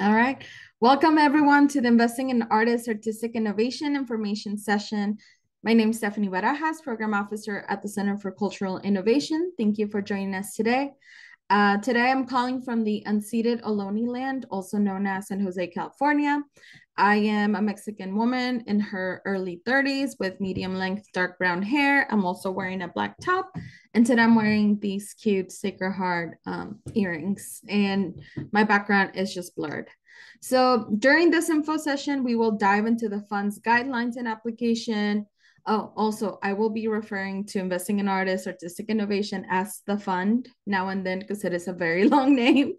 All right. Welcome everyone to the Investing in Artists Artistic Innovation Information session. My name is Stephanie Barajas, Program Officer at the Center for Cultural Innovation. Thank you for joining us today. Today I'm calling from the unceded Ohlone land, also known as San Jose, California. I am a Mexican woman in her early 30s with medium length dark brown hair. I'm also wearing a black top. And today I'm wearing these cute Sacred Heart earrings. And my background is just blurred. So during this info session, we will dive into the fund's guidelines and application. Oh, also, I will be referring to Investing in Artists Artistic Innovation as the fund now and then because it is a very long name.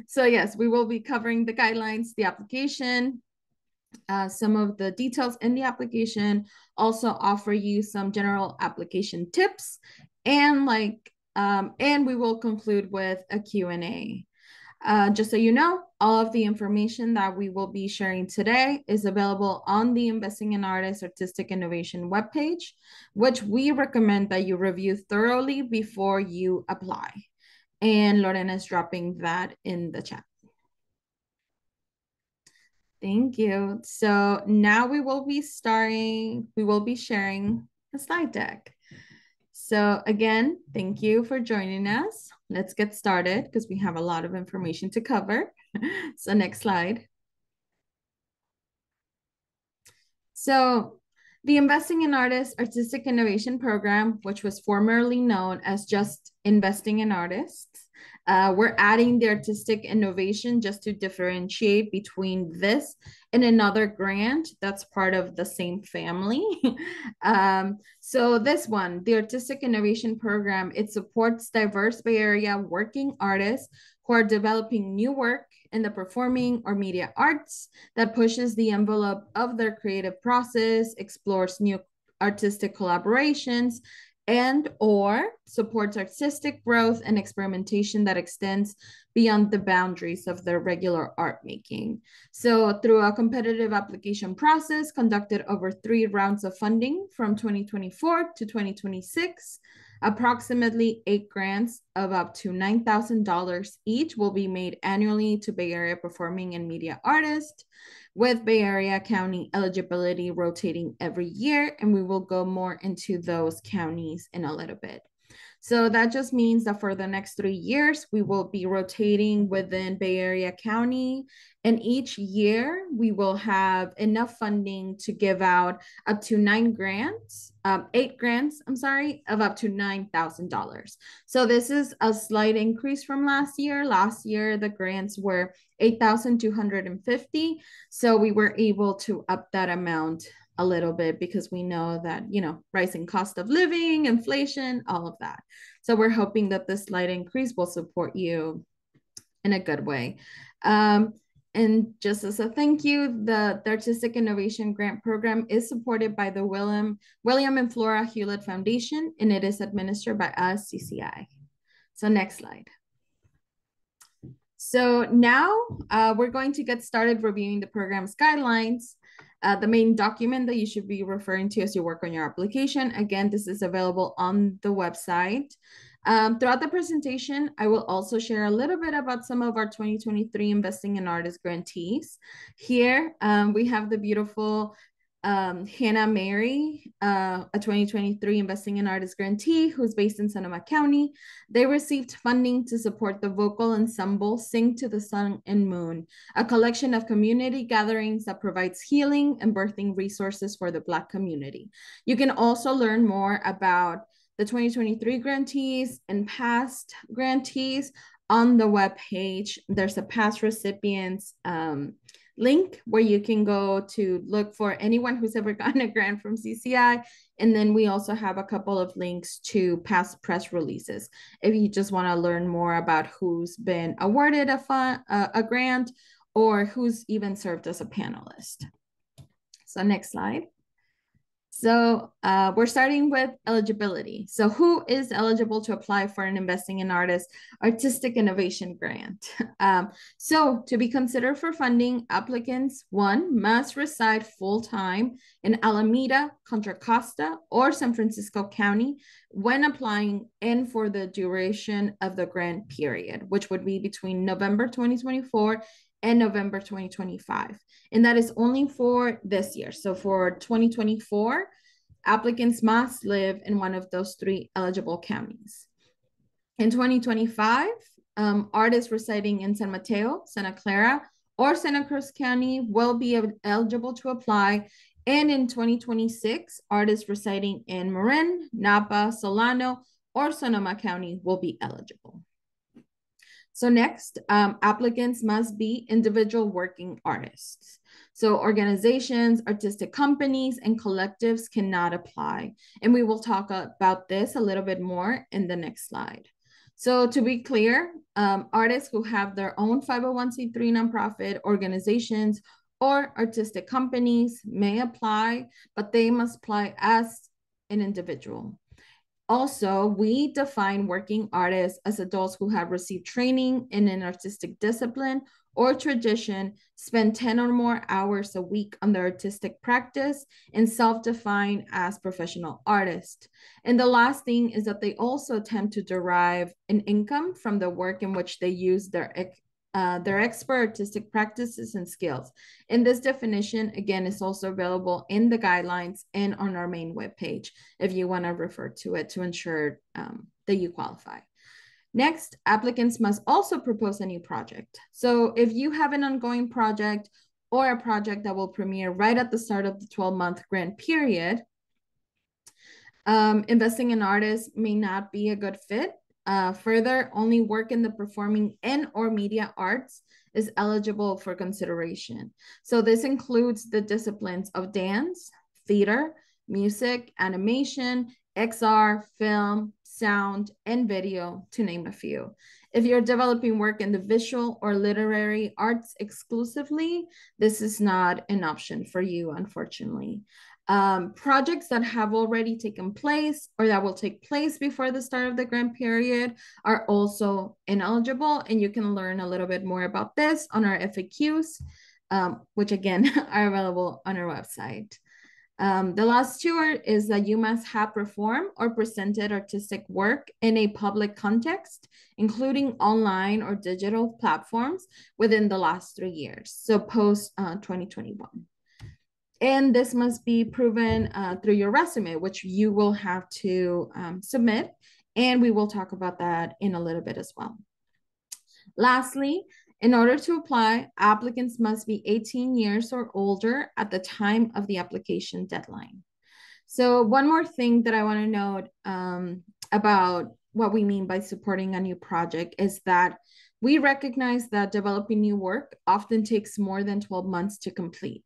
So yes, we will be covering the guidelines, the application, some of the details in the application, also offer you some general application tips, and and we will conclude with a Q&A. Just so you know, all of the information that we will be sharing today is available on the Investing in Artists Artistic Innovation webpage, which we recommend that you review thoroughly before you apply. And Lorena is dropping that in the chat. Thank you. So now we will be sharing a slide deck. So again, thank you for joining us. Let's get started because we have a lot of information to cover. So next slide. So the Investing in Artists Artistic Innovation Program, which was formerly known as just Investing in Artists, we're adding the artistic innovation just to differentiate between this and another grant that's part of the same family. So this one, the Artistic Innovation Program, it supports diverse Bay Area working artists who are developing new work in the performing or media arts that pushes the envelope of their creative process, explores new artistic collaborations, and or supports artistic growth and experimentation that extends beyond the boundaries of their regular art making. So through a competitive application process conducted over 3 rounds of funding from 2024 to 2026, approximately 8 grants of up to $9,000 each will be made annually to Bay Area performing and media artists, with Bay Area County eligibility rotating every year. And we will go more into those counties in a little bit. So that just means that for the next 3 years, we will be rotating within Bay Area County. And each year, we will have enough funding to give out up to 8 grants, of up to $9,000. So this is a slight increase from last year. Last year, the grants were 8,250. So we were able to up that amount a little bit because we know that, rising cost of living, inflation, all of that. So we're hoping that this slight increase will support you in a good way. And just as a thank you, the Artistic Innovation Grant Program is supported by the William and Flora Hewlett Foundation, and it is administered by us, CCI. So next slide. So now we're going to get started reviewing the program's guidelines. The main document that you should be referring to as you work on your application. Again, this is available on the website. Throughout the presentation, I will also share a little bit about some of our 2023 Investing in Artists grantees. Here, we have the beautiful Hannah Mary, a 2023 Investing in Artists grantee who's based in Sonoma County. They received funding to support the vocal ensemble Sing to the Sun and Moon, a collection of community gatherings that provides healing and birthing resources for the Black community. You can also learn more about the 2023 grantees and past grantees on the webpage. There's a past recipients link where you can go to look for anyone who's ever gotten a grant from CCI. And then we also have a couple of links to past press releases if you just want to learn more about who's been awarded a grant or who's even served as a panelist. So next slide. So we're starting with eligibility. So who is eligible to apply for an Investing in Artists Artistic Innovation Grant? So to be considered for funding, applicants, one, must reside full-time in Alameda, Contra Costa, or San Francisco County when applying and for the duration of the grant period, which would be between November 2024 and November 2025. And that is only for this year. So for 2024, applicants must live in one of those three eligible counties. In 2025, artists residing in San Mateo, Santa Clara, or Santa Cruz County will be eligible to apply. And in 2026, artists residing in Marin, Napa, Solano, or Sonoma County will be eligible. So next, applicants must be individual working artists. So organizations, artistic companies, and collectives cannot apply. And we will talk about this a little bit more in the next slide. So to be clear, artists who have their own 501c3 nonprofit organizations or artistic companies may apply, but they must apply as an individual. Also, we define working artists as adults who have received training in an artistic discipline or tradition, spend 10 or more hours a week on their artistic practice, and self-define as professional artists. And the last thing is that they also attempt to derive an income from the work in which they use their expert artistic practices and skills. And this definition, again, is also available in the guidelines and on our main webpage if you want to refer to it to ensure that you qualify. Next, applicants must also propose a new project. So if you have an ongoing project or a project that will premiere right at the start of the 12-month grant period, investing in artists may not be a good fit. Further, only work in the performing and or media arts is eligible for consideration. So this includes the disciplines of dance, theater, music, animation, XR, film, sound, and video, to name a few. If you're developing work in the visual or literary arts exclusively, this is not an option for you, unfortunately. Projects that have already taken place or that will take place before the start of the grant period are also ineligible, and you can learn a little bit more about this on our FAQs, which again are available on our website. The last two is that you must have performed or presented artistic work in a public context, including online or digital platforms within the last 3 years, so post 2021. And this must be proven through your resume, which you will have to submit. And we will talk about that in a little bit as well. Lastly, in order to apply, applicants must be 18 years or older at the time of the application deadline. So one more thing that I want to note about what we mean by supporting a new project is that we recognize that developing new work often takes more than 12 months to complete.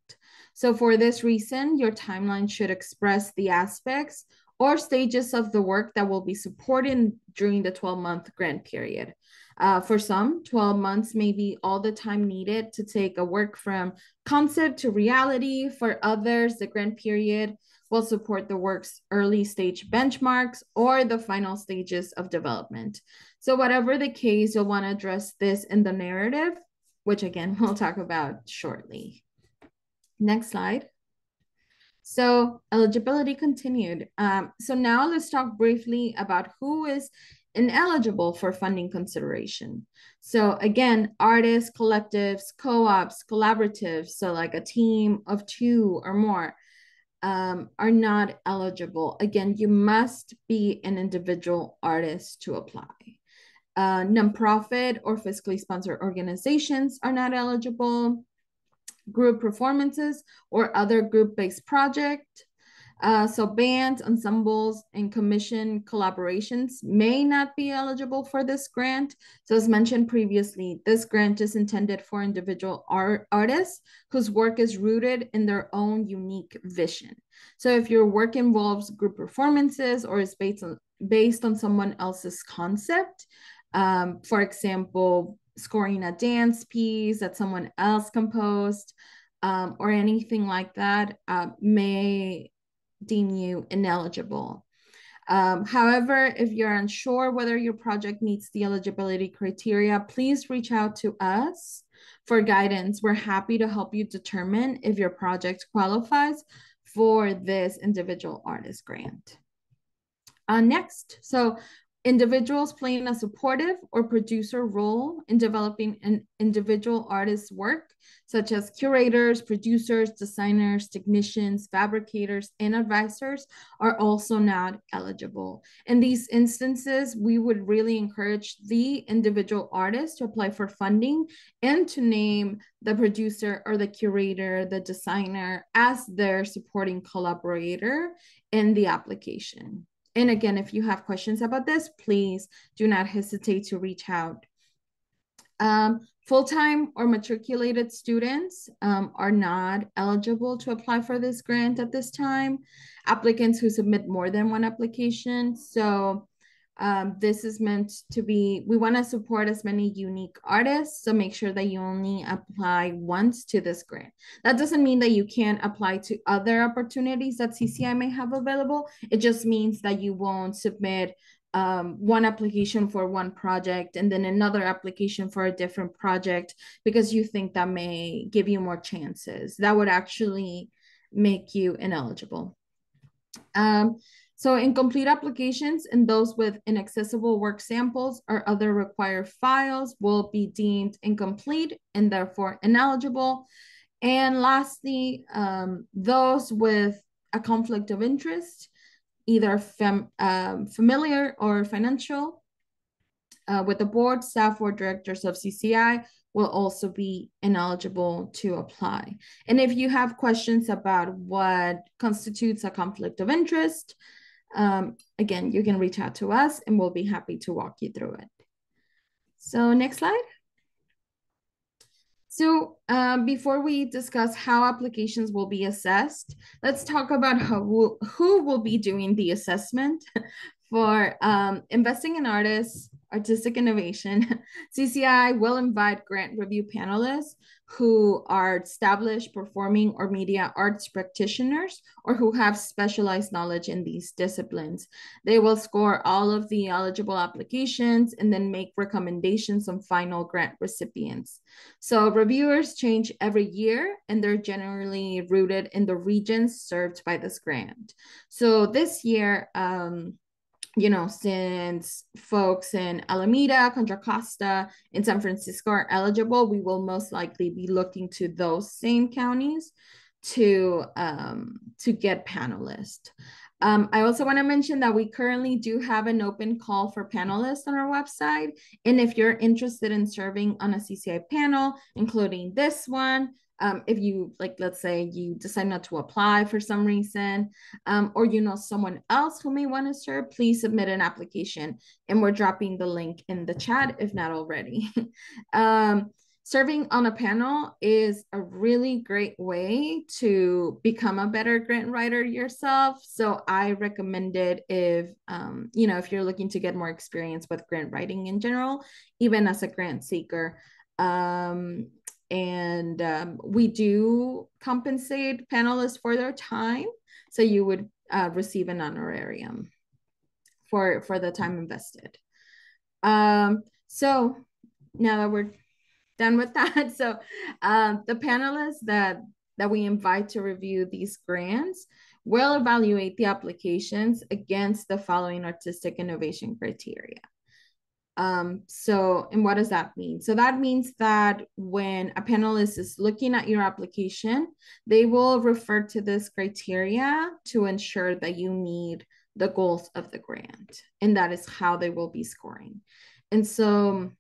So for this reason, your timeline should express the aspects or stages of the work that will be supported during the 12-month grant period. For some, 12 months may be all the time needed to take a work from concept to reality. For others, the grant period will support the work's early stage benchmarks or the final stages of development. So whatever the case, you'll want to address this in the narrative, which again, we'll talk about shortly. Next slide. So eligibility continued. So now let's talk briefly about who is ineligible for funding consideration. So again, artists, collectives, co-ops, collaboratives, so like a team of 2 or more, are not eligible. Again, you must be an individual artist to apply. Nonprofit or fiscally sponsored organizations are not eligible. Group performances or other group-based project. So bands, ensembles, and commission collaborations may not be eligible for this grant. So as mentioned previously, this grant is intended for individual artists whose work is rooted in their own unique vision. So if your work involves group performances or is based on someone else's concept, for example, scoring a dance piece that someone else composed, or anything like that, may deem you ineligible. However, if you're unsure whether your project meets the eligibility criteria, please reach out to us for guidance. We're happy to help you determine if your project qualifies for this individual artist grant. Next, so individuals playing a supportive or producer role in developing an individual artist's work, such as curators, producers, designers, technicians, fabricators, and advisors, are also not eligible. In these instances, we would really encourage the individual artist to apply for funding and to name the producer or the curator, the designer, as their supporting collaborator in the application. And again, if you have questions about this, please do not hesitate to reach out. Full-time or matriculated students are not eligible to apply for this grant at this time. Applicants who submit more than one application. So this is meant to be, we want to support as many unique artists. So make sure that you only apply once to this grant. That doesn't mean that you can't apply to other opportunities that CCI may have available. It just means that you won't submit one application for one project and then another application for a different project because you think that may give you more chances. That would actually make you ineligible. So incomplete applications and those with inaccessible work samples or other required files will be deemed incomplete and therefore ineligible. And lastly, those with a conflict of interest, either familiar or financial, with the board, staff, or directors of CCI will also be ineligible to apply. And if you have questions about what constitutes a conflict of interest, again, you can reach out to us and we'll be happy to walk you through it. So next slide. So before we discuss how applications will be assessed, let's talk about who will be doing the assessment for investing in artists, artistic innovation. CCI will invite grant review panelists who are established performing or media arts practitioners or who have specialized knowledge in these disciplines. They will score all of the eligible applications and then make recommendations on final grant recipients. So reviewers change every year and they're generally rooted in the regions served by this grant. So this year, you know, since folks in Alameda, Contra Costa, and San Francisco are eligible, we will most likely be looking to those same counties to get panelists. I also want to mention that we currently do have an open call for panelists on our website. And if you're interested in serving on a CCI panel, including this one, if you, like, let's say you decide not to apply for some reason, or you know someone else who may want to serve, please submit an application. And we're dropping the link in the chat if not already. Serving on a panel is a really great way to become a better grant writer yourself. So I recommend it if, you know, if you're looking to get more experience with grant writing in general, even as a grant seeker. We do compensate panelists for their time. So you would receive an honorarium for the time invested. So now that we're done with that, so the panelists that we invite to review these grants will evaluate the applications against the following artistic innovation criteria. And what does that mean? So that means that when a panelist is looking at your application, they will refer to this criteria to ensure that you meet the goals of the grant. And that is how they will be scoring. And so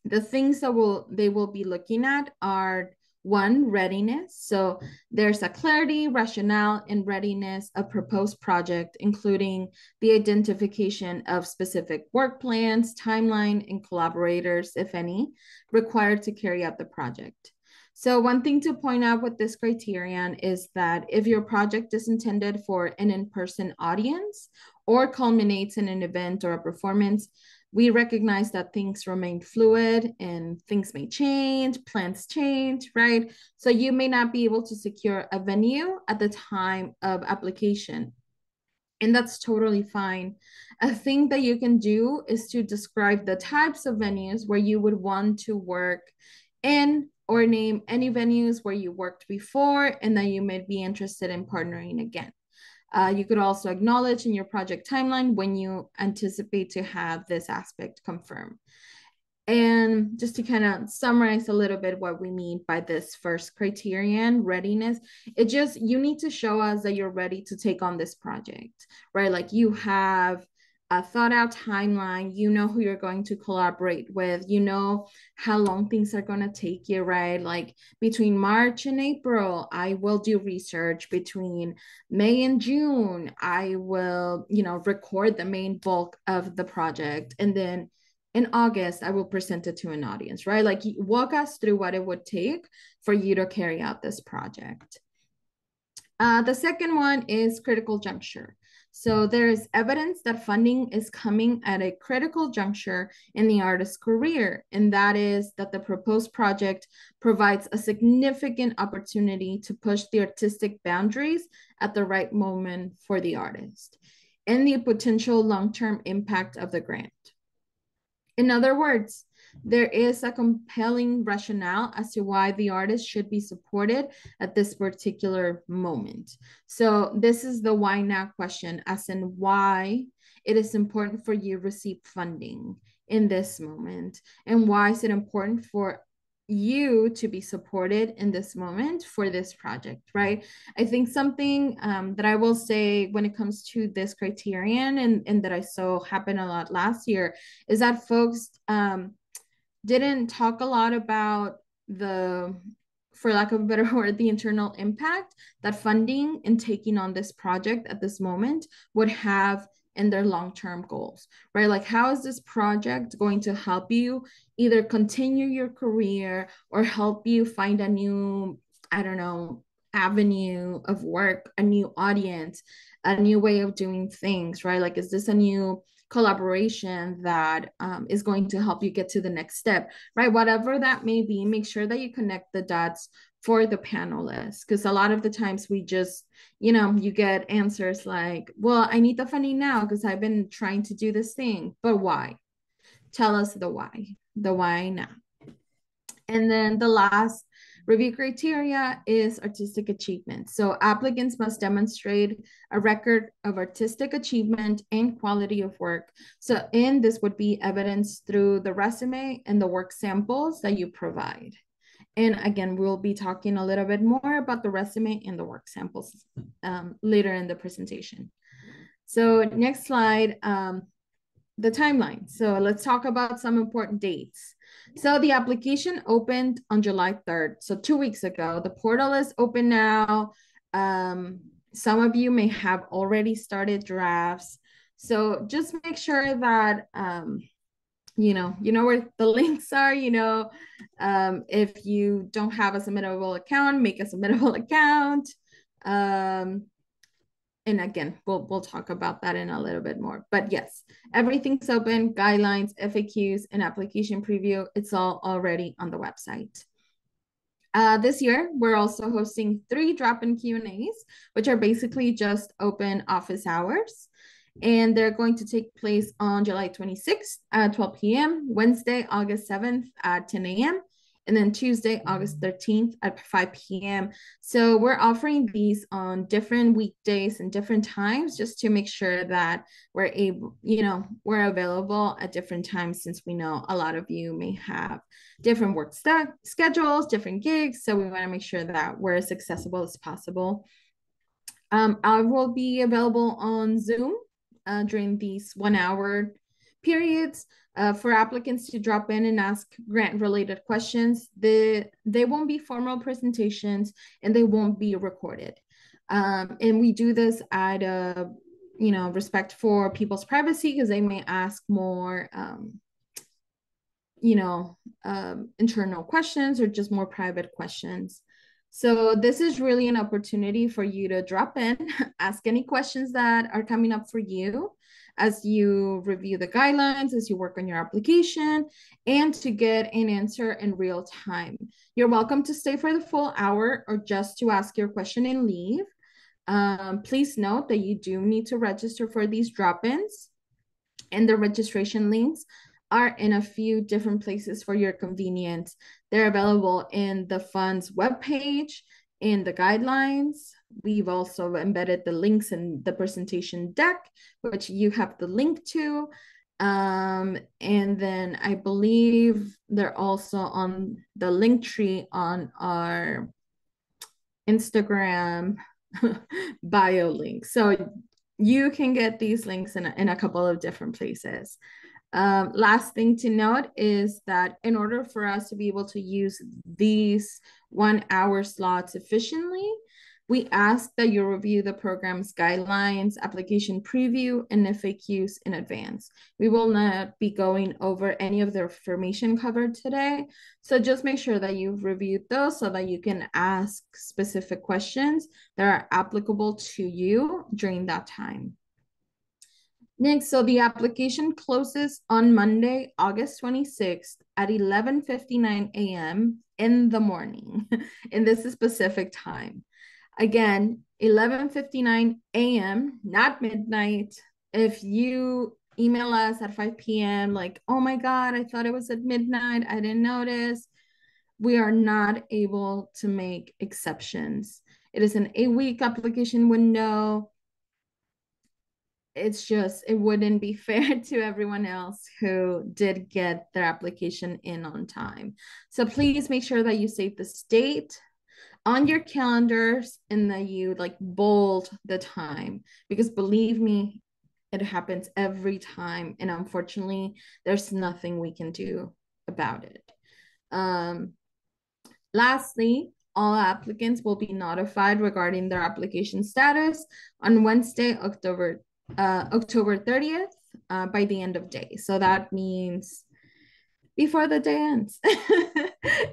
the things that they will be looking at are, one, readiness. So there's a clarity, rationale, and readiness of proposed project, including the identification of specific work plans, timeline, and collaborators, if any, required to carry out the project. So one thing to point out with this criterion is that if your project is intended for an in-person audience or culminates in an event or a performance, we recognize that things remain fluid and things may change, plans change, right? So you may not be able to secure a venue at the time of application. And that's totally fine. A thing that you can do is to describe the types of venues where you would want to work in, or name any venues where you worked before and that you may be interested in partnering again. You could also acknowledge in your project timeline when you anticipate to have this aspect confirmed. And just to kind of summarize a little bit what we mean by this first criterion, readiness, it just, you need to show us that you're ready to take on this project, right? Like you have a thought out timeline, you know who you're going to collaborate with, you know how long things are going to take you, right? Like between March and April, I will do research. Between May and June, I will, record the main bulk of the project. And then in August, I will present it to an audience, right? Like walk us through what it would take for you to carry out this project. The second one is critical juncture. So there is evidence that funding is coming at a critical juncture in the artist's career, and that is that the proposed project provides a significant opportunity to push the artistic boundaries at the right moment for the artist, and the potential long-term impact of the grant. In other words, there is a compelling rationale as to why the artist should be supported at this particular moment. So this is the why now question, as in why it is important for you to receive funding in this moment, and why is it important for you to be supported in this moment for this project, right? I think something that I will say when it comes to this criterion, and that I saw happen a lot last year, is that folks didn't talk a lot about the, for lack of a better word, the internal impact that funding and taking on this project at this moment would have in their long-term goals, right? Like, how is this project going to help you either continue your career or help you find a new, I don't know, avenue of work, a new audience, a new way of doing things, right? Like, is this a new collaboration that is going to help you get to the next step, right? Whatever that may be, make sure that you connect the dots for the panelists, because a lot of the times we just, you get answers like, well, I need the funding now because I've been trying to do this thing, but why? Tell us the why now. And then the last review criteria is artistic achievement. So applicants must demonstrate a record of artistic achievement and quality of work. So, and this would be evidenced through the resume and the work samples that you provide. And again, we'll be talking a little bit more about the resume and the work samples later in the presentation. So next slide, the timeline. So let's talk about some important dates. So the application opened on July 3rd. So 2 weeks ago. The portal is open now. Some of you may have already started drafts. So just make sure that you know where the links are. If you don't have a submittable account, make a submittable account. And again, we'll talk about that in a little bit more. But yes, everything's open, guidelines, FAQs, and application preview. It's all already on the website. This year, we're also hosting 3 drop-in Q&As, which are basically just open office hours. And they're going to take place on July 26th at 12 p.m., Wednesday, August 7th at 10 a.m., and then Tuesday, August 13th at 5 p.m. So we're offering these on different weekdays and different times just to make sure that we're able, we're available at different times, since we know a lot of you may have different work schedules, different gigs. So we want to make sure that we're as accessible as possible. I will be available on Zoom during these 1 hour periods for applicants to drop in and ask grant related questions. They won't be formal presentations and they won't be recorded. And we do this out of, respect for people's privacy, because they may ask more, internal questions or just more private questions. So this is really an opportunity for you to drop in, ask any questions that are coming up for you. as you review the guidelines, as you work on your application, and to get an answer in real time. You're welcome to stay for the full hour or just to ask your question and leave. Please note that you do need to register for these drop-ins, and the registration links are in a few different places for your convenience. They're available in the fund's webpage, in the guidelines. We've also embedded the links in the presentation deck, which you have the link to. And then I believe they're also on the link tree on our Instagram bio link. So you can get these links in a couple of different places. Last thing to note is that in order for us to be able to use these 1 hour slots efficiently, we ask that you review the program's guidelines, application preview, and FAQs in advance. We will not be going over any of the information covered today, so just make sure that you've reviewed those so that you can ask specific questions that are applicable to you during that time. Next, so the application closes on Monday, August 26th at 11:59 a.m. in the morning, in this specific time. Again, 11:59 a.m., not midnight. If you email us at 5 p.m., like, oh my God, I thought it was at midnight, I didn't notice, we are not able to make exceptions. It is an 8-week application window. It's just, it wouldn't be fair to everyone else who did get their application in on time. So please make sure that you save this date on your calendars and that you like bold the time, because believe me, it happens every time. And unfortunately, there's nothing we can do about it. Lastly, all applicants will be notified regarding their application status on Wednesday, October 30th by the end of day. So that means before the day ends.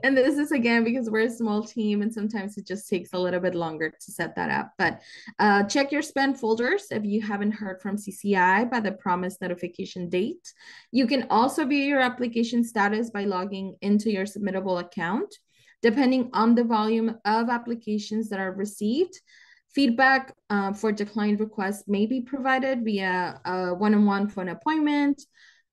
And this is again because we're a small team and sometimes it just takes a little bit longer to set that up. But check your spam folders if you haven't heard from CCI by the promised notification date. You can also view your application status by logging into your submittable account. Depending on the volume of applications that are received, feedback for declined requests may be provided via a one-on-one phone appointment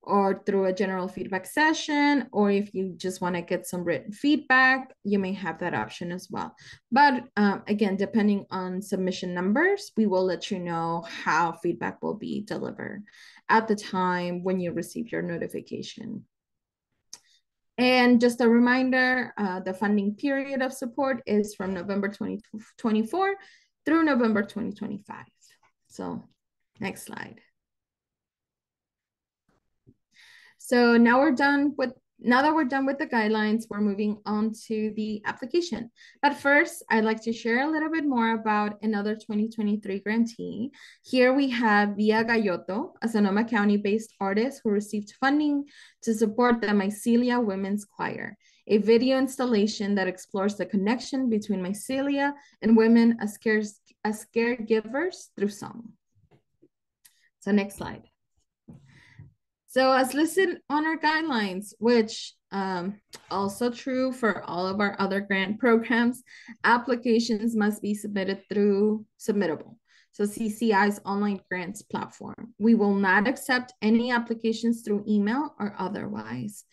or through a general feedback session, or if you just want to get some written feedback, you may have that option as well. But again, depending on submission numbers, we will let you know how feedback will be delivered at the time when you receive your notification. And just a reminder, the funding period of support is from November 2024 through November 2025. So next slide. So now that we're done with the guidelines, we're moving on to the application. But first, I'd like to share a little bit more about another 2023 grantee. Here we have Via Galloto, a Sonoma County-based artist who received funding to support the Mycelia Women's Choir, a video installation that explores the connection between mycelia and women as caregivers through song. So next slide. So as listed on our guidelines, which also true for all of our other grant programs, applications must be submitted through Submittable, so CCI's online grants platform. We will not accept any applications through email or otherwise.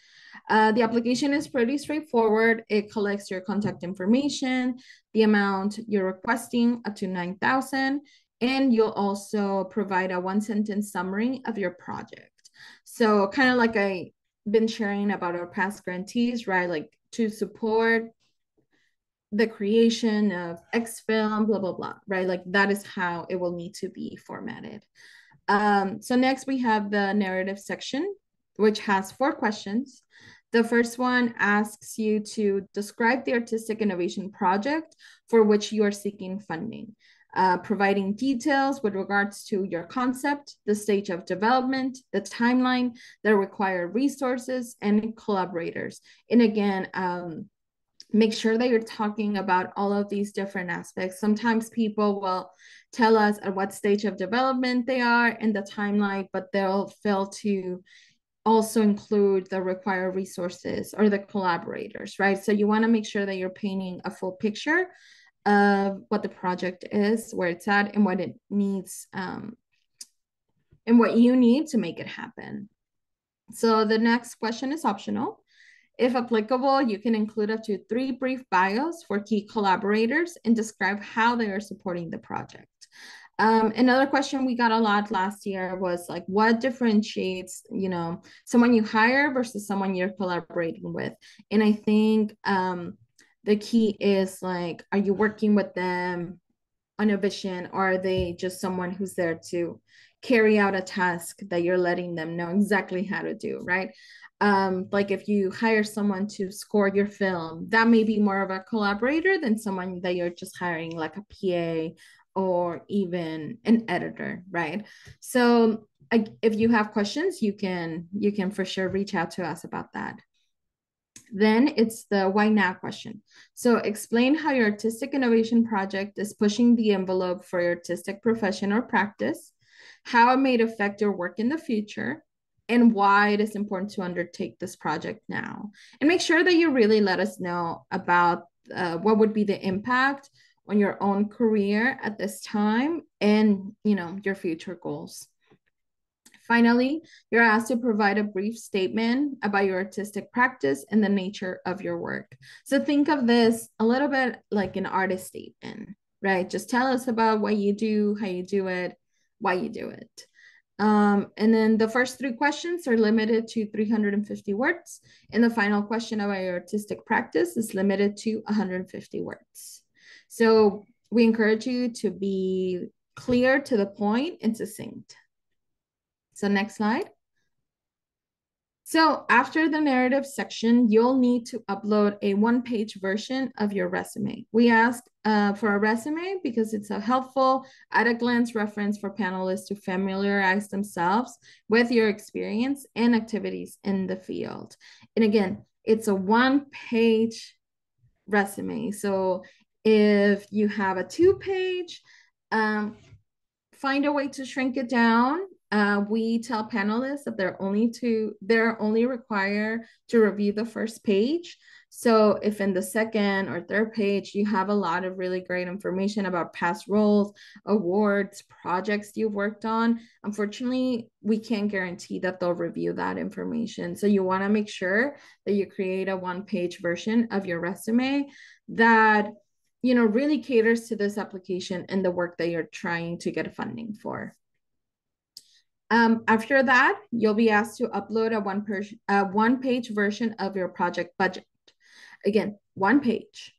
The application is pretty straightforward. It collects your contact information, the amount you're requesting up to $9,000, and you'll also provide a 1-sentence summary of your project. So kind of like I've been sharing about our past grantees, right? Like to support the creation of X film, blah, blah, blah, right? Like that is how it will need to be formatted. So next we have the narrative section, which has 4 questions. The first one asks you to describe the artistic innovation project for which you are seeking funding. Providing details with regards to your concept, the stage of development, the timeline, the required resources, and collaborators. And again, make sure that you're talking about all of these different aspects. Sometimes people will tell us at what stage of development they are in the timeline, but they'll fail to also include the required resources or the collaborators, right? So you want to make sure that you're painting a full picture of what the project is, where it's at, and what it needs, and what you need to make it happen. So the next question is optional. If applicable, you can include up to 3 brief bios for key collaborators and describe how they are supporting the project. Another question we got a lot last year was like, what differentiates, someone you hire versus someone you're collaborating with? And I think the key is like, are you working with them on a vision, or are they just someone who's there to carry out a task that you're letting them know exactly how to do, right? Like if you hire someone to score your film, that may be more of a collaborator than someone that you're just hiring like a PA or even an editor, right? So if you have questions, you can for sure reach out to us about that. Then it's the why now question. So explain how your artistic innovation project is pushing the envelope for your artistic profession or practice, how it may affect your work in the future, and why it is important to undertake this project now. And make sure that you really let us know about what would be the impact on your own career at this time and, your future goals. Finally, you're asked to provide a brief statement about your artistic practice and the nature of your work. So think of this a little bit like an artist statement, right? Just tell us about what you do, how you do it, why you do it. And then the first 3 questions are limited to 350 words. And the final question about your artistic practice is limited to 150 words. So we encourage you to be clear, to the point, and succinct. So next slide. So after the narrative section, you'll need to upload a 1-page version of your resume. We asked for a resume because it's a helpful at-a-glance reference for panelists to familiarize themselves with your experience and activities in the field. And again, it's a 1-page resume. So if you have a 2-page, find a way to shrink it down. We tell panelists that they're only required to review the first page. So if in the second or third page, you have a lot of really great information about past roles, awards, projects you've worked on, unfortunately, we can't guarantee that they'll review that information. So you want to make sure that you create a 1-page version of your resume that really caters to this application and the work that you're trying to get funding for. After that, you'll be asked to upload a 1-page version of your project budget. Again, 1 page.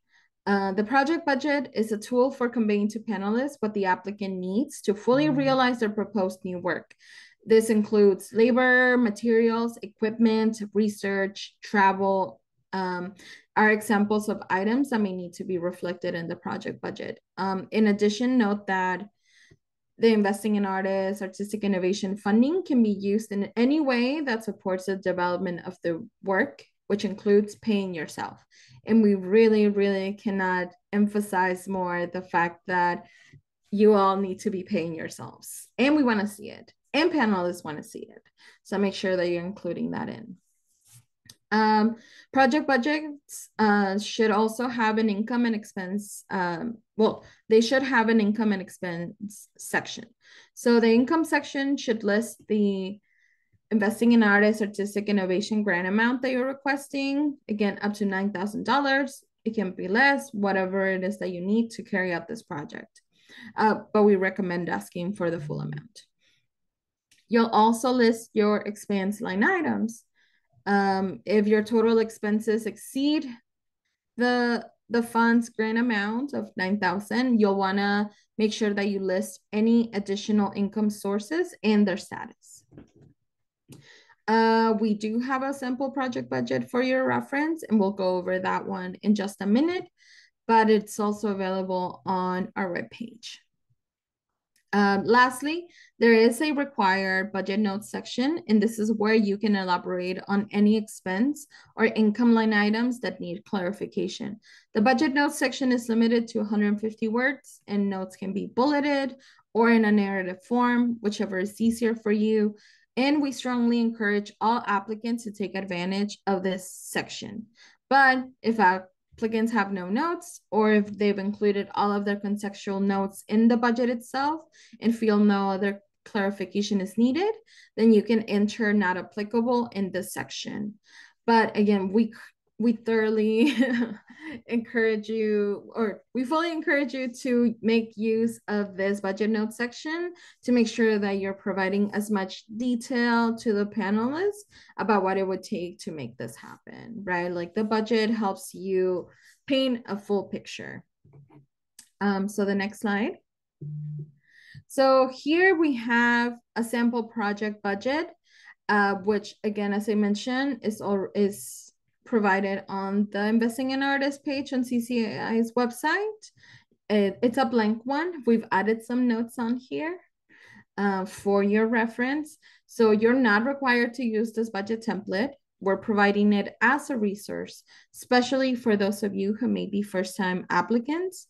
The project budget is a tool for conveying to panelists what the applicant needs to fully realize their proposed new work. This includes labor, materials, equipment, research, travel, are examples of items that may need to be reflected in the project budget. In addition, note that the Investing in Artists Artistic Innovation funding can be used in any way that supports the development of the work, which includes paying yourself. And we really, really cannot emphasize more the fact that you all need to be paying yourselves. And we want to see it. And panelists want to see it. So make sure that you're including that in. Project budgets should also have an income and expense. They should have an income and expense section. So the income section should list the Investing in Artists Artistic Innovation grant amount that you're requesting. Again, up to $9,000. It can be less, whatever it is that you need to carry out this project. But we recommend asking for the full amount. You'll also list your expense line items. If your total expenses exceed the fund's grant amount of $9,000, you'll want to make sure that you list any additional income sources and their status. We do have a sample project budget for your reference, and we'll go over that one in just a minute, but it's also available on our webpage. Lastly, there is a required budget notes section, and this is where you can elaborate on any expense or income line items that need clarification. The budget notes section is limited to 150 words, and notes can be bulleted or in a narrative form, whichever is easier for you. And we strongly encourage all applicants to take advantage of this section. But if applicants have no notes, or if they've included all of their contextual notes in the budget itself and feel no other clarification is needed, then you can enter not applicable in this section. But again, we thoroughly encourage you, or we fully encourage you to make use of this budget note section to make sure that you're providing as much detail to the panelists about what it would take to make this happen, right? Like the budget helps you paint a full picture. So the next slide. So here we have a sample project budget, which again, as I mentioned, is provided on the Investing in Artists page on CCI's website. It's a blank one. We've added some notes on here for your reference. So you're not required to use this budget template. We're providing it as a resource, especially for those of you who may be first-time applicants.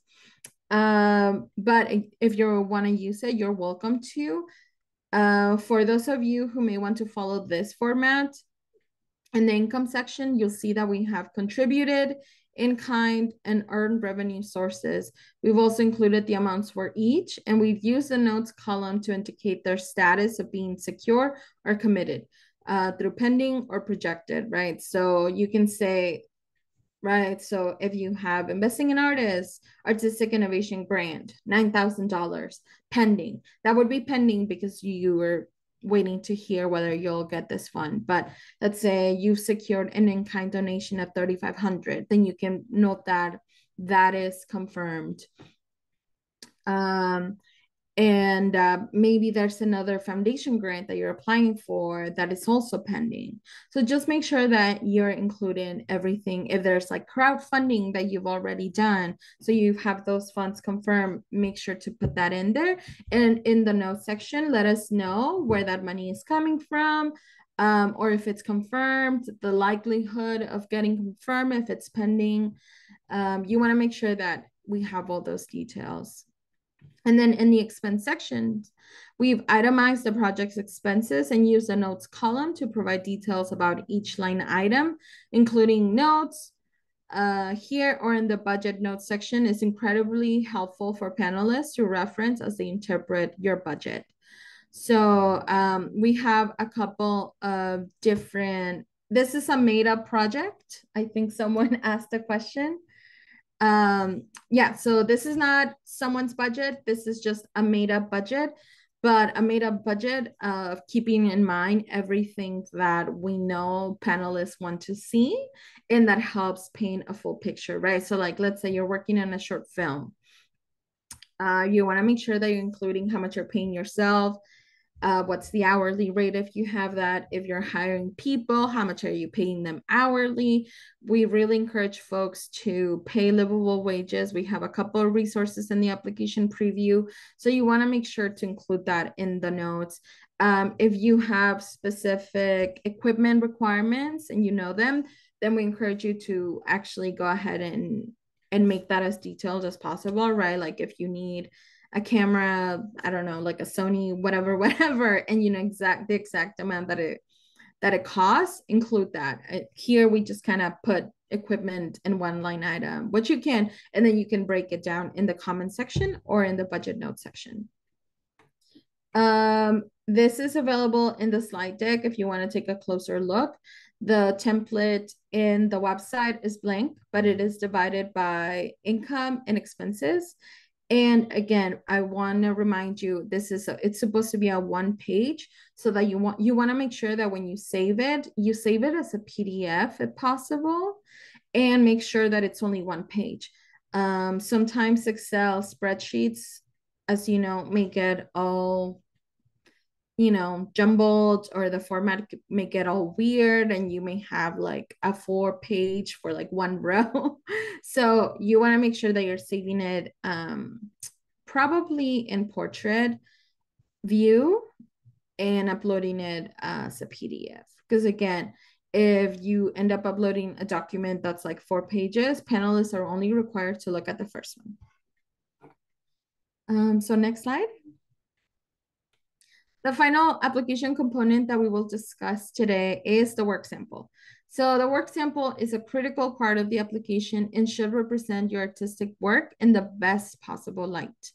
But if you want to use it, you're welcome to. For those of you who may want to follow this format, in the income section, you'll see that we have contributed, in kind, and earned revenue sources. We've also included the amounts for each, and we've used the notes column to indicate their status of being secure or committed through pending or projected, right? So you can say, right, so if you have Investing in Artists, Artistic Innovation Grant, $9,000 pending, that would be pending because you were waiting to hear whether you'll get this fund. But let's say you've secured an in-kind donation of $3,500, then you can note that that is confirmed. And maybe there's another foundation grant that you're applying for that is also pending. So just make sure that you're including everything. If there's like crowdfunding that you've already done, so you have those funds confirmed, make sure to put that in there. And in the notes section, let us know where that money is coming from, or if it's confirmed, the likelihood of getting confirmed, if it's pending. You want to make sure that we have all those details. And then in the expense section, we've itemized the project's expenses and used the notes column to provide details about each line item, including notes. Here or in the budget notes section is incredibly helpful for panelists to reference as they interpret your budget. So we have a couple of different, this is a made up project. I think someone asked a question. Yeah, so this is not someone's budget. This is just a made up budget, but a made up budget of keeping in mind everything that we know panelists want to see, and that helps paint a full picture, right? So like, let's say you're working on a short film. You want to make sure that you're including how much you're paying yourself, what's the hourly rate if you have that, if you're hiring people, how much are you paying them hourly. We really encourage folks to pay livable wages. We have a couple of resources in the application preview, so you want to make sure to include that in the notes. If you have specific equipment requirements and you know them, then we encourage you to actually go ahead and make that as detailed as possible, right? Like if you need a camera, I don't know, like a Sony, whatever, and you know the exact amount that it costs, include that. Here we just kind of put equipment in one line item, which you can, and then you can break it down in the comment section or in the budget note section. This is available in the slide deck if you want to take a closer look. The template in the website is blank, but it is divided by income and expenses. And again, I want to remind you, it's supposed to be a one page, so that you want to make sure that when you save it as a PDF if possible, and make sure that it's only one page. Sometimes Excel spreadsheets, as you know, may get all jumbled, or the format may get all weird, and you may have like a 4-page for like one row. So you want to make sure that you're saving it probably in portrait, view and uploading it as a PDF. Because again, if you end up uploading a document that's like 4 pages, panelists are only required to look at the first one. So next slide. The final application component that we will discuss today is the work sample. So the work sample is a critical part of the application and should represent your artistic work in the best possible light.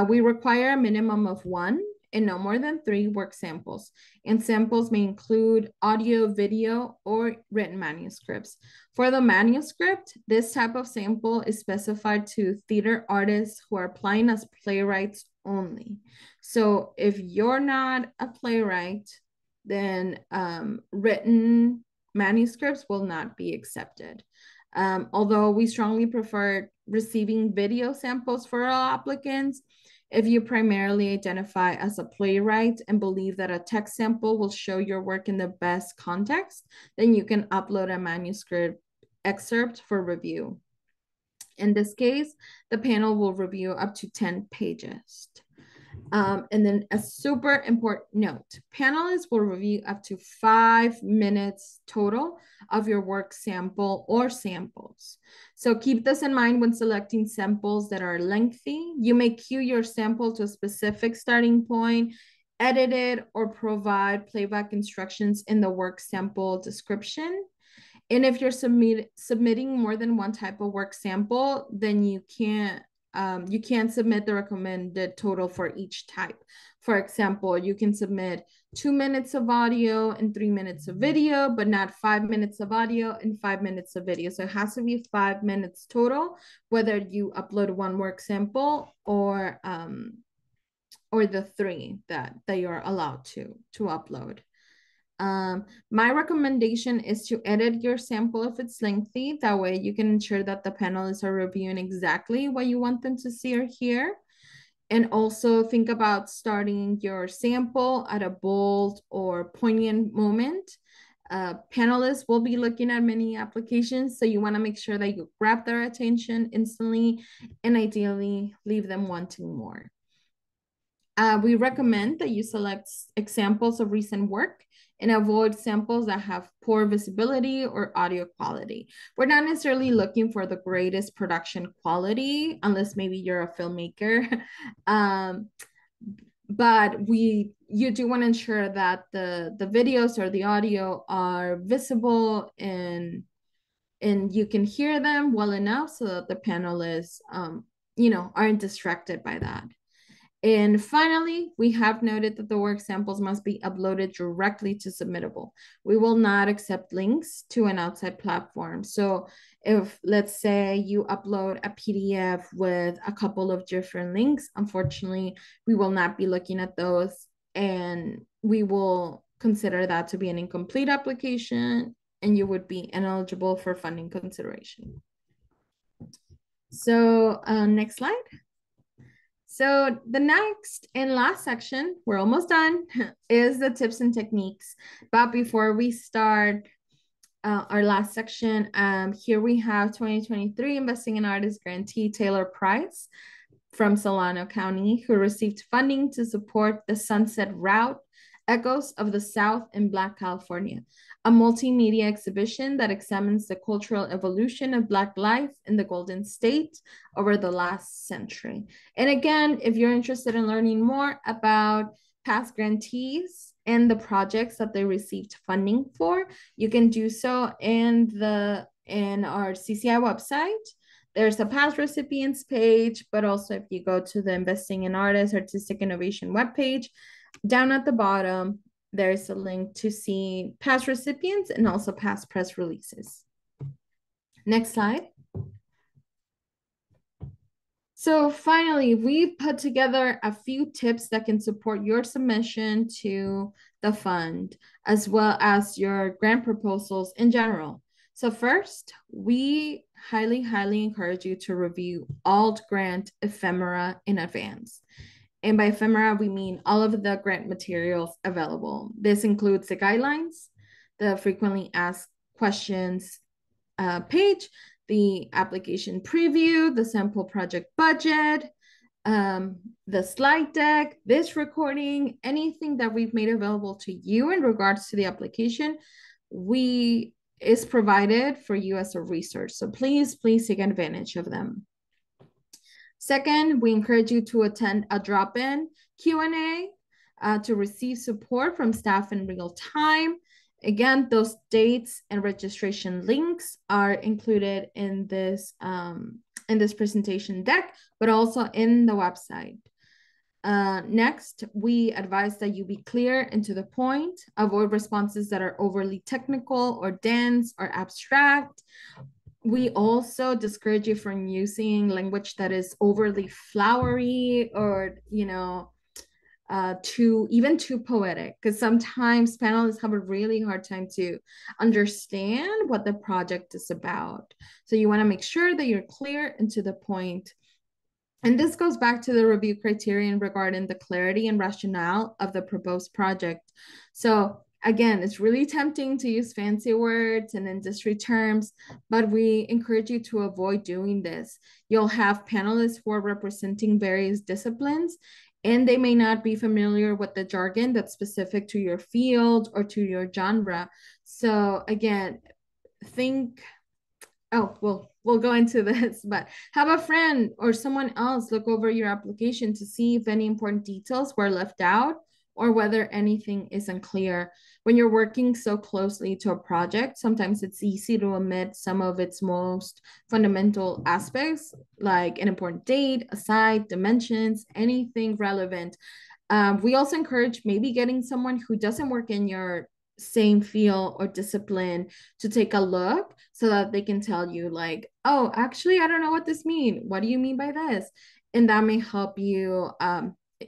We require a minimum of 1 and no more than 3 work samples. And samples may include audio, video, or written manuscripts. For the manuscript, this type of sample is specified to theater artists who are applying as playwrights only. So if you're not a playwright, then written manuscripts will not be accepted. Although we strongly prefer receiving video samples for all applicants, if you primarily identify as a playwright and believe that a text sample will show your work in the best context, then you can upload a manuscript excerpt for review. In this case, the panel will review up to 10 pages. And then a super important note, panelists will review up to 5 minutes total of your work sample or samples. So keep this in mind when selecting samples that are lengthy. You may cue your sample to a specific starting point, edit it, or provide playback instructions in the work sample description. And if you're submitting more than one type of work sample, then you can't submit the recommended total for each type. For example, you can submit 2 minutes of audio and 3 minutes of video, but not 5 minutes of audio and 5 minutes of video. So it has to be 5 minutes total, whether you upload one work sample or the 3 that you're allowed to upload. My recommendation is to edit your sample if it's lengthy. That way you can ensure that the panelists are reviewing exactly what you want them to see or hear. And also think about starting your sample at a bold or poignant moment. Panelists will be looking at many applications, so you want to make sure that you grab their attention instantly and ideally leave them wanting more. We recommend that you select examples of recent work and avoid samples that have poor visibility or audio quality. We're not necessarily looking for the greatest production quality, unless maybe you're a filmmaker. But you do want to ensure that the videos or the audio are visible and you can hear them well enough so that the panelists aren't distracted by that. And finally, we have noted that the work samples must be uploaded directly to Submittable. We will not accept links to an outside platform. So if, let's say, you upload a PDF with a couple of different links, unfortunately, we will not be looking at those, and we will consider that to be an incomplete application, and you would be ineligible for funding consideration. So next slide. So the next and last section, we're almost done, is the tips and techniques. But before we start our last section, here we have 2023 Investing in Artists grantee Taylor Price from Solano County, who received funding to support the Sunset Route, Echoes of the South in Black California, a multimedia exhibition that examines the cultural evolution of Black life in the Golden State over the last century. And again, if you're interested in learning more about past grantees and the projects that they received funding for, you can do so in our CCI website. There's a past recipients page, but also if you go to the Investing in Artists Artistic Innovation webpage, down at the bottom, there's a link to see past recipients and also past press releases. Next slide. So finally, we've put together a few tips that can support your submission to the fund, as well as your grant proposals in general. So first, we highly, highly encourage you to review all grant ephemera in advance. And by ephemera, we mean all of the grant materials available. This includes the guidelines, the frequently asked questions page, the application preview, the sample project budget, the slide deck, this recording, anything that we've made available to you in regards to the application, is provided for you as a resource. So please take advantage of them. Second, we encourage you to attend a drop-in Q&A to receive support from staff in real time. Again, those dates and registration links are included in this presentation deck, but also in the website. Next, we advise that you be clear and to the point, avoid responses that are overly technical or dense or abstract. We also discourage you from using language that is overly flowery or, too poetic, because sometimes panelists have a really hard time to understand what the project is about. So you want to make sure that you're clear and to the point. And this goes back to the review criterion regarding the clarity and rationale of the proposed project. So again, it's really tempting to use fancy words and industry terms, but we encourage you to avoid doing this. You'll have panelists who are representing various disciplines, and they may not be familiar with the jargon that's specific to your field or to your genre. So again, we'll go into this, but have a friend or someone else look over your application to see if any important details were left out or whether anything is unclear. When you're working so closely to a project, sometimes it's easy to omit some of its most fundamental aspects, like an important date, a site, dimensions, anything relevant. We also encourage maybe getting someone who doesn't work in your same field or discipline to take a look so that they can tell you like, oh, actually, I don't know what this means. What do you mean by this? And that may help you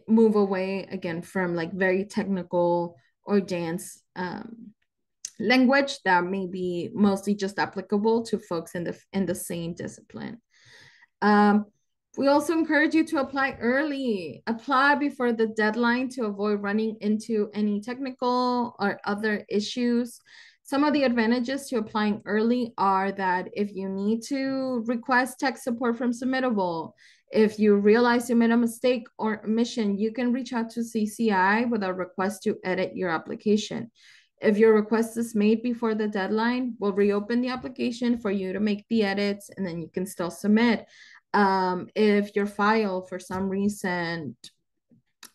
move away again from like very technical or dance language that may be mostly just applicable to folks in the same discipline. We also encourage you to apply early. Apply before the deadline to avoid running into any technical or other issues. Some of the advantages to applying early are that if you need to request tech support from Submittable, if you realize you made a mistake or omission, you can reach out to CCI with a request to edit your application. If your request is made before the deadline, we'll reopen the application for you to make the edits, and then you can still submit. If your file for some reason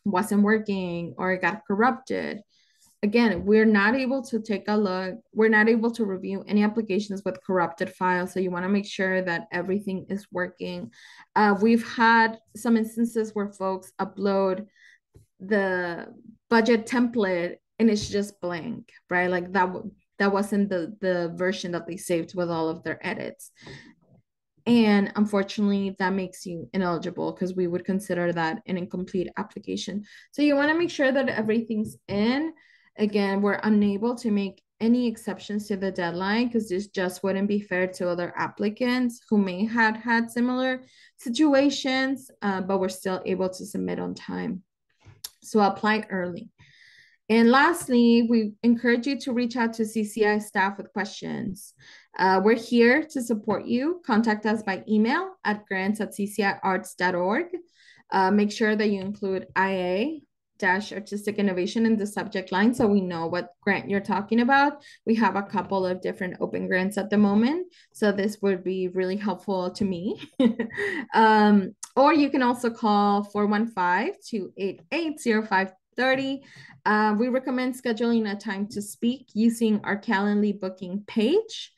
wasn't working or it got corrupted, again, we're not able to take a look. We're not able to review any applications with corrupted files. So you want to make sure that everything is working. We've had some instances where folks upload the budget template and it's just blank, right? Like that wasn't the version that they saved with all of their edits. And unfortunately, that makes you ineligible because we would consider that an incomplete application. So you want to make sure that everything's in. Again, we're unable to make any exceptions to the deadline because this just wouldn't be fair to other applicants who may have had similar situations, but we're still able to submit on time. So apply early. And lastly, we encourage you to reach out to CCI staff with questions. We're here to support you. Contact us by email at grants@cciarts.org. Make sure that you include IA-artistic innovation in the subject line so we know what grant you're talking about. We have a couple of different open grants at the moment, so this would be really helpful to me. Or you can also call 415-288-0530. We recommend scheduling a time to speak using our Calendly booking page.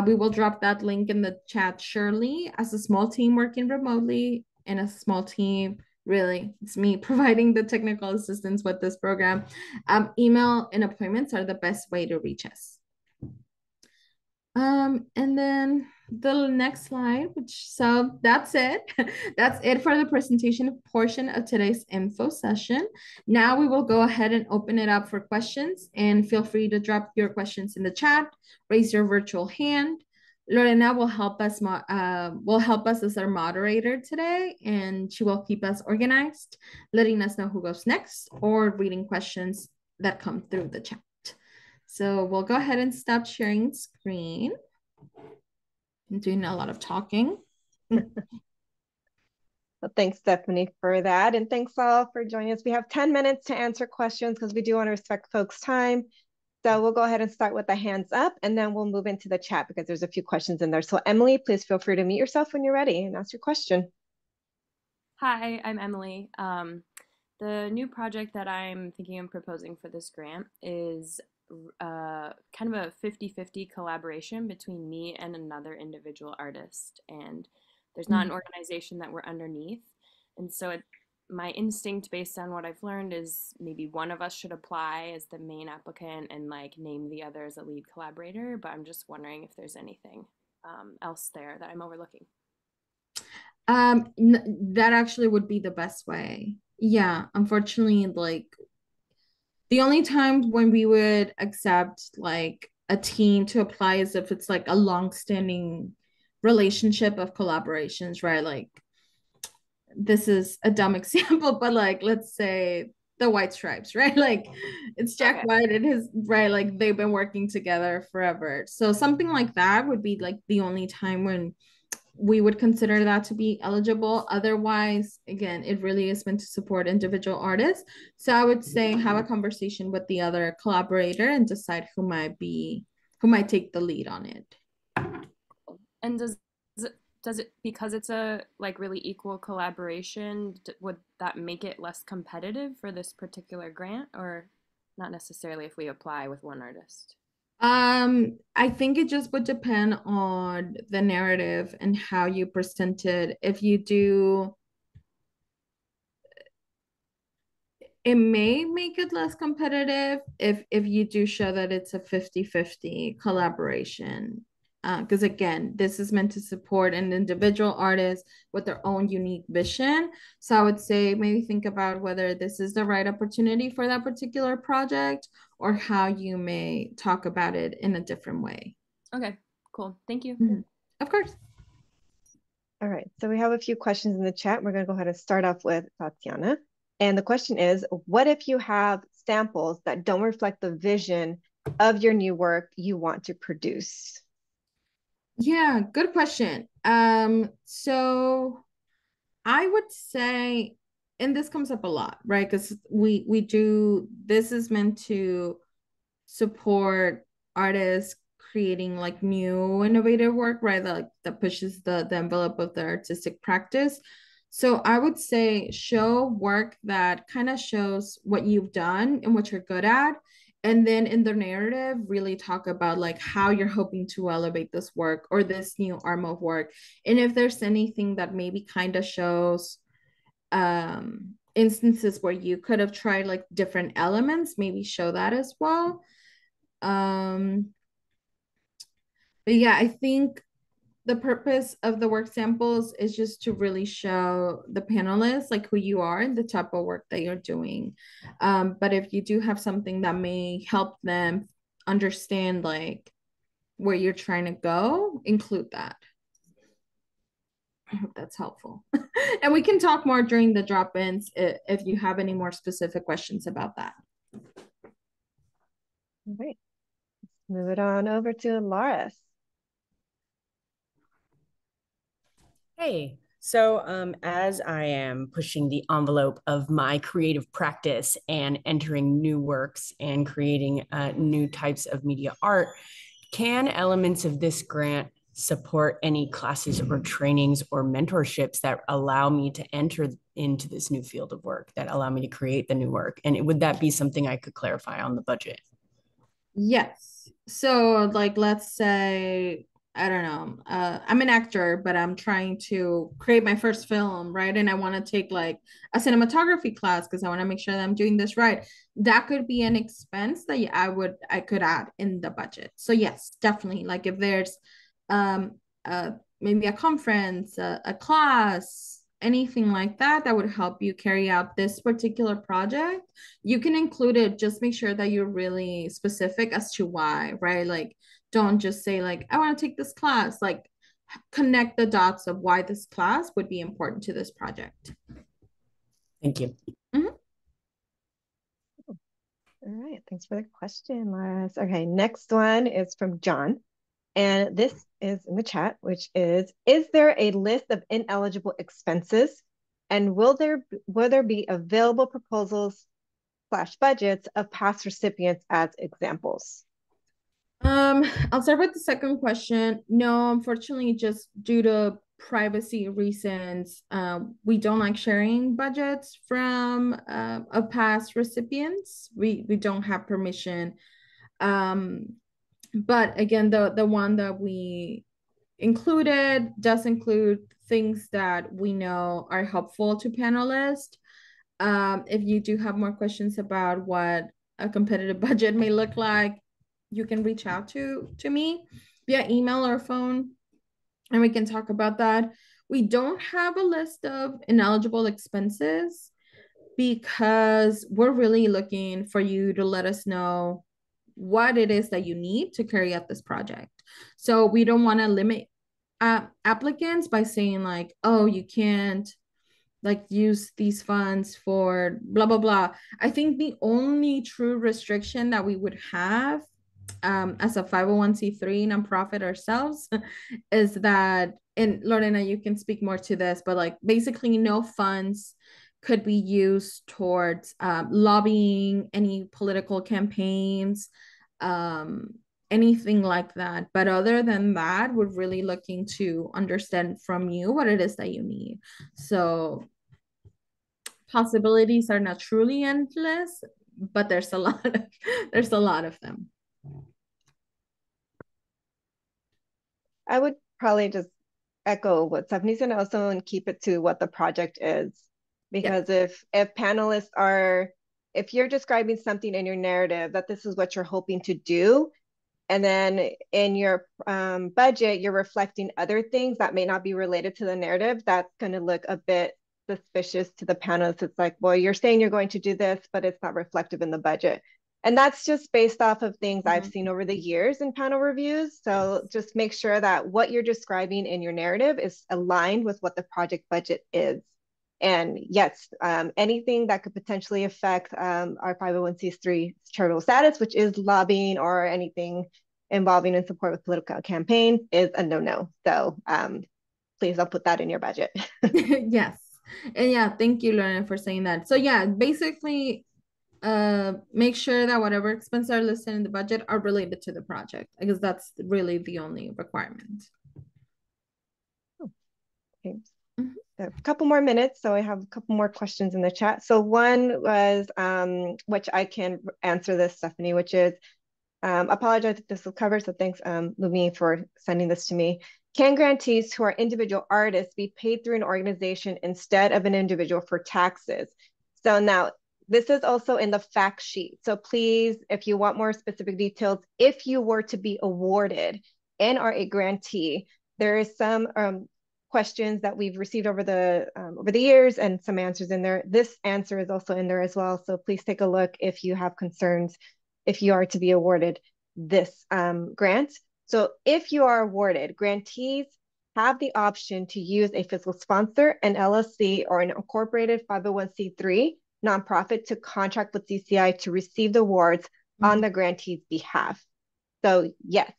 We will drop that link in the chat shortly. As a small team working remotely and a small team, really, it's me providing the technical assistance with this program. Email and appointments are the best way to reach us. And then the next slide, so that's it. That's it for the presentation portion of today's info session. Now we will go ahead and open it up for questions, and feel free to drop your questions in the chat, raise your virtual hand. Lorena will help us as our moderator today, and she will keep us organized, letting us know who goes next or reading questions that come through the chat. So we'll go ahead and stop sharing screen. I'm doing a lot of talking. That's Thanks, Stephanie, for that. And thanks all for joining us. We have 10 minutes to answer questions because we do want to respect folks' time. So we'll go ahead and start with the hands up, and then we'll move into the chat because there's a few questions in there. So Emily, please feel free to mute yourself when you're ready and ask your question. Hi, I'm Emily. The new project that I'm thinking of proposing for this grant is kind of a 50-50 collaboration between me and another individual artist. And there's not an organization that we're underneath. And so my instinct based on what I've learned is maybe one of us should apply as the main applicant and like name the other as a lead collaborator. But I'm just wondering if there's anything else there that I'm overlooking. That actually would be the best way. Yeah, unfortunately, like the only time when we would accept like a team to apply is if it's like a long-standing relationship of collaborations, right? Like this is a dumb example, but like let's say the White Stripes, right? Like it's Jack Okay. White and his right, like they've been working together forever. So something like that would be like the only time when we would consider that to be eligible. Otherwise, again, it really is meant to support individual artists. So I would say have a conversation with the other collaborator and decide who might take the lead on it. And does it because it's a like really equal collaboration, would that make it less competitive for this particular grant or not necessarily if we apply with one artist? I think it just would depend on the narrative and how you present it. If you do, it may make it less competitive if you do show that it's a 50-50 collaboration. Because again, this is meant to support an individual artist with their own unique vision. So I would say maybe think about whether this is the right opportunity for that particular project or how you may talk about it in a different way. Okay, cool. Thank you. Mhm. Of course. All right, so we have a few questions in the chat. We're going to go ahead and start off with Tatiana. And the question is, what if you have samples that don't reflect the vision of your new work you want to produce? Yeah, good question. So I would say, and this comes up a lot, right? Because we do this is meant to support artists creating like new innovative work, right? That like that pushes the envelope of the artistic practice. So I would say show work that kind of shows what you've done and what you're good at. And then in the narrative, really talk about like how you're hoping to elevate this work or this new arm of work. And if there's anything that maybe kind of shows instances where you could have tried like different elements, maybe show that as well. um but yeah, I think the purpose of the work samples is just to really show the panelists like who you are and the type of work that you're doing. But if you do have something that may help them understand like where you're trying to go, include that. I hope that's helpful. And we can talk more during the drop-ins if you have any more specific questions about that. All right, move it on over to Laris. Hey, so as I am pushing the envelope of my creative practice and entering new works and creating new types of media art, can elements of this grant support any classes or trainings or mentorships that allow me to enter into this new field of work, that allow me to create the new work? And would that be something I could clarify on the budget? Yes. So, like, let's say, I don't know, I'm an actor, but I'm trying to create my first film, right? And I want to take like a cinematography class because I want to make sure that I'm doing this right. That could be an expense that I could add in the budget. So, yes, definitely. Like, if there's um, maybe a conference, a class, anything like that, that would help you carry out this particular project, you can include it. Just make sure that you're really specific as to why, right? Like don't just say like I want to take this class, like connect the dots of why this class would be important to this project. Thank you. Mm-hmm. All right, thanks for the question, Laris. Okay, next one is from John. And this is in the chat, which is there a list of ineligible expenses And will there be available proposals / budgets of past recipients as examples? I'll start with the second question. No, unfortunately, just due to privacy reasons, we don't like sharing budgets from of past recipients. We don't have permission. But again, the one that we included does include things that we know are helpful to panelists. If you do have more questions about what a competitive budget may look like, you can reach out to me via email or phone, and we can talk about that. We don't have a list of ineligible expenses because we're really looking for you to let us know what it is that you need to carry out this project. So we don't want to limit applicants by saying like, oh, you can't like use these funds for blah blah blah. I think the only true restriction that we would have as a 501c3 nonprofit ourselves is that, and Lorena, you can speak more to this, but like basically no funds could be used towards lobbying, any political campaigns, anything like that. But other than that, we're really looking to understand from you what it is that you need. So possibilities are not truly endless, but there's a lot of, there's a lot of them. I would probably just echo what Stephanie said also and keep it to what the project is. Because if panelists are, if you're describing something in your narrative that this is what you're hoping to do, and then in your budget, you're reflecting other things that may not be related to the narrative, that's going to look a bit suspicious to the panelists. It's like, well, you're saying you're going to do this, but it's not reflective in the budget. And that's just based off of things I've seen over the years in panel reviews. So just make sure that what you're describing in your narrative is aligned with what the project budget is. And yes, anything that could potentially affect our 501c3 charitable status, which is lobbying or anything involving in support with political campaign, is a no-no. So please don't put that in your budget. Yes. And yeah, thank you, Lorena, for saying that. So yeah, basically, make sure that whatever expenses are listed in the budget are related to the project, because that's really the only requirement. Okay. A couple more minutes, so I have a couple more questions in the chat. So one was, which I can answer this, Stephanie, which is, apologize if this was covered, so thanks, Lumi, for sending this to me. Can grantees who are individual artists be paid through an organization instead of an individual for taxes? So now, this is also in the fact sheet. So please, if you want more specific details, if you were to be awarded and are a grantee, there is some questions that we've received over the years and some answers in there. This answer is also in there as well. So please take a look if you have concerns, if you are to be awarded this grant. So if you are awarded, grantees have the option to use a fiscal sponsor, an LLC, or an incorporated 501c3 nonprofit to contract with CCI to receive the awards on the grantee's behalf. So yes,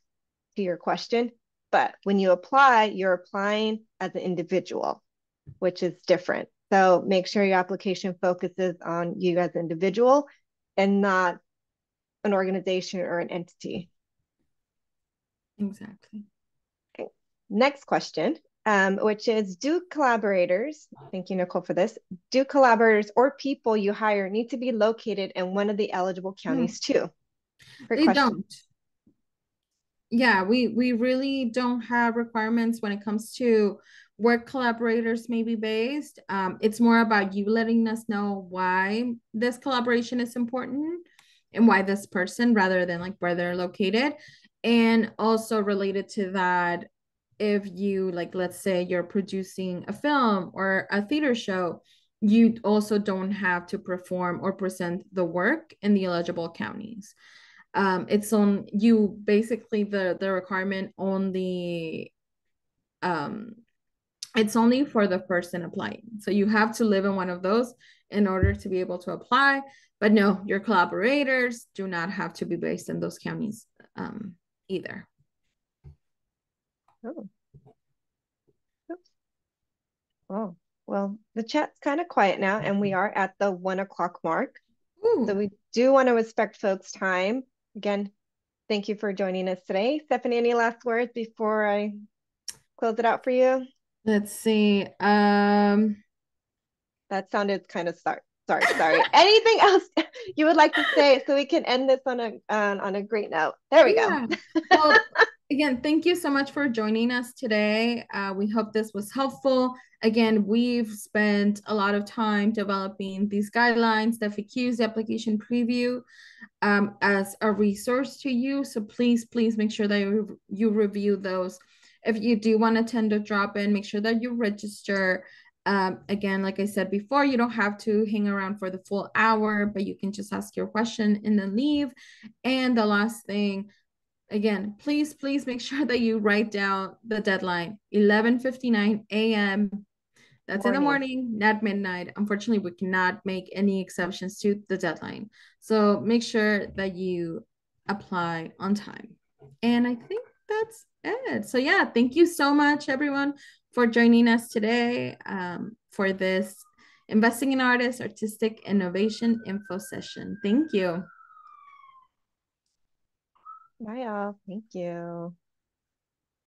to your question, but when you apply, you're applying as an individual, which is different. So make sure your application focuses on you as an individual and not an organization or an entity. Exactly. Okay. Next question, which is, do collaborators, thank you, Nicole, for this, do collaborators or people you hire need to be located in one of the eligible counties too? Great They question. don't. Yeah, we really don't have requirements when it comes to where collaborators may be based. It's more about you letting us know why this collaboration is important and why this person, rather than like where they're located. And also related to that, if you like, let's say you're producing a film or a theater show, you also don't have to perform or present the work in the eligible counties. It's on you, basically the requirement on the it's only for the person applying. So you have to live in one of those in order to be able to apply. But no, your collaborators do not have to be based in those counties either. Oh. Oh, Well, the chat's kind of quiet now, and we are at the 1 o'clock mark. Ooh. So we do want to respect folks' time. Again, thank you for joining us today. Stephanie, any last words before I close it out for you? Let's see. That sounded kind of sorry. Anything else you would like to say so we can end this on a great note? There we go. Well, again, thank you so much for joining us today. We hope this was helpful. Again, we've spent a lot of time developing these guidelines, the FAQs, the application preview, as a resource to you. So please make sure that you review those. If you do want to attend a drop-in, make sure that you register. Again, like I said before, you don't have to hang around for the full hour, but you can just ask your question and then leave. And the last thing, again, please make sure that you write down the deadline, 11:59 a.m. That's in the morning, not midnight. Unfortunately, we cannot make any exceptions to the deadline. So make sure that you apply on time. And I think that's it. So yeah, thank you so much, everyone, for joining us today for this Investing in Artists Artistic Innovation Info session. Thank you. Bye, all. Thank you.